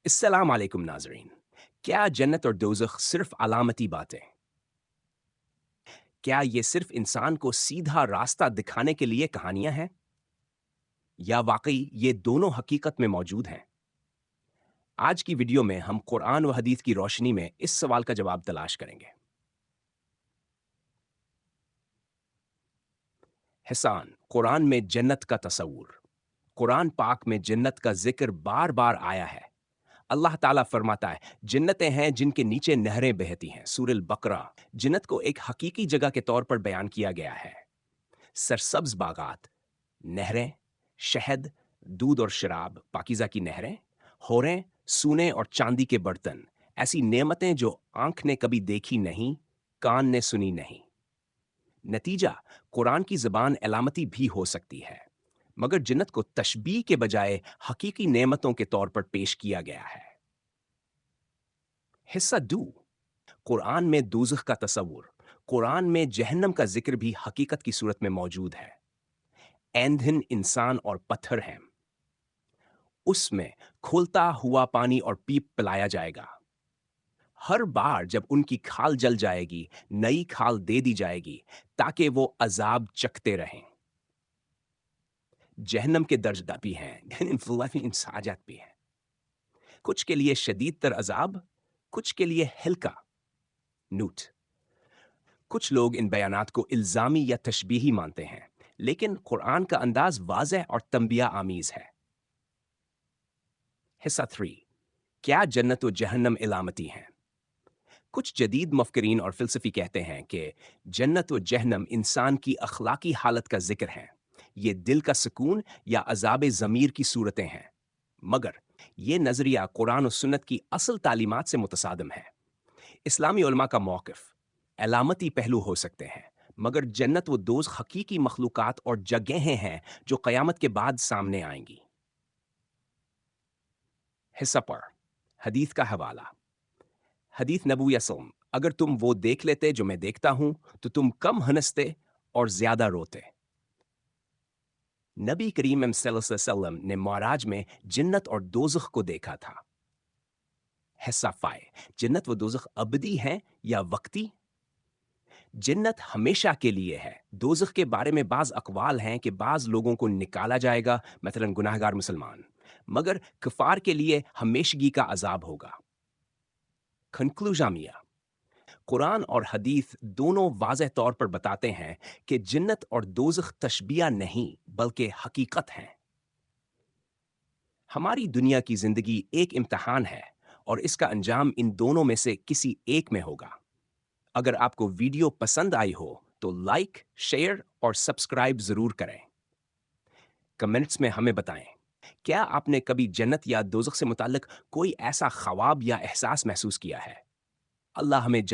अस्सलाम वालेकुम नाज़रीन। क्या जन्नत और दोज़ख सिर्फ़ अलामती बातें? क्या ये सिर्फ़ इंसान को सीधा रास्ता दिखाने के लिए कहानियाँ हैं? या वाक़ई ये दोनों हकीकत में मौजूद हैं? आज की वीडियो में हम कुरान व हदीस की रोशनी में इस सवाल का जवाब तलाश करेंगे। हिसान, कुरान में जन्नत का तसव्वुर। कुरान पाक में जन्नत का ज़िक्र बार-बार आया है। अल्लाह ताला फरमाता है, जन्नतें हैं जिनके नीचे नहरें बहती हैं। सूरह बकरा। जन्नत को एक हकीकी जगह के तौर पर बयान किया गया है। सरसब्ज बागात, नहरें, शहद, दूध और शराब, पाकीज़ा की नहरें, हौरें, सोने और चांदी के बर्तन, ऐसी नेमतें जो आंख ने कभी देखी नहीं, कान ने सुनी नहीं। नतीजा, कुरान की ज़बान अलामती भी हो सकती है, मगर जन्नत को तशबीह के बजाय हकीकी नेमतों के तौर पर पेश किया गया है। हिस्सा दू, कुरान में दोज़ख का तसव्वुर। कुरान में जहन्नम का जिक्र भी हकीकत की सूरत में मौजूद है। ऐंधन इंसान और पत्थर हैं। उसमें खौलता हुआ पानी और पीप पिलाया जाएगा। हर बार जब उनकी खाल जल जाएगी, नई खाल दे दी जाएगी ताकि वो अजाब चखते रहें। जहन्नम के दर्जा भी हैं, इंसाजात भी हैं। कुछ के लिए शदीद तर अजाब, कुछ के लिए हल्का। नूट, कुछ लोग इन बयानात को इल्जामी या तशबीही मानते हैं, लेकिन कुरान का अंदाज वाज़ेह और तंबिया आमीज है। हिस्सा 3, क्या जन्नत व जहन्नम इलामती हैं? कुछ जदीद मुफक्किरीन और फ़िलसफ़ी कहते हैं कि जन्नत व जहन्नम इंसान की अखलाकी हालत का ज़िक्र है। ये दिल का सुकून या अज़ाब ज़मीर की सूरतें हैं। मगर ये नज़रिया कुरान और सुन्नत की असल तालीमात से मुतसादिम है। इस्लामी उलमा का मौक़िफ़, अलामती पहलू हो सकते हैं, मगर जन्नत व दोज़ख हकीकी मखलूक़ात और जगहें हैं जो क़यामत के बाद सामने आएँगी। हिस्सा पर हदीस का हवाला। हदीस नबूयत सल्लम, अगर तुम वो देख लेते जो मैं देखता हूं तो तुम कम हंसते और ज्यादा रोते। नबी करीम सल्लल्लाहु अलैहि वसल्लम ने माराज में जन्नत और दोज़ख को देखा था। हिस्सा फाए, जन्नत व दोज़ख अबदी हैं या वक्ती? जन्नत हमेशा के लिए है। दोज़ख के बारे में बाज़ अक़वाल हैं कि बाज़ लोगों को निकाला जाएगा, मसलन गुनाहगार मुसलमान, मगर कुफ़ार के लिए हमेशगी का अज़ाब होगा। कंक्लूजामिया, कुरान और हदीस दोनों वाज़ेह तौर पर बताते हैं कि जन्नत और दोज़ख तशबिया नहीं बल्कि हकीकत हैं। हमारी दुनिया की ज़िंदगी एक इम्तिहान है और इसका अंजाम इन दोनों में से किसी एक में होगा। अगर आपको वीडियो पसंद आई हो तो लाइक, शेयर और सब्सक्राइब ज़रूर करें। कमेंट्स में हमें बताएं, क्या आपने कभी जन्नत या दोज़ख से मुताल्लिक कोई ऐसा ख्वाब या एहसास महसूस किया है? अल्लाह हमें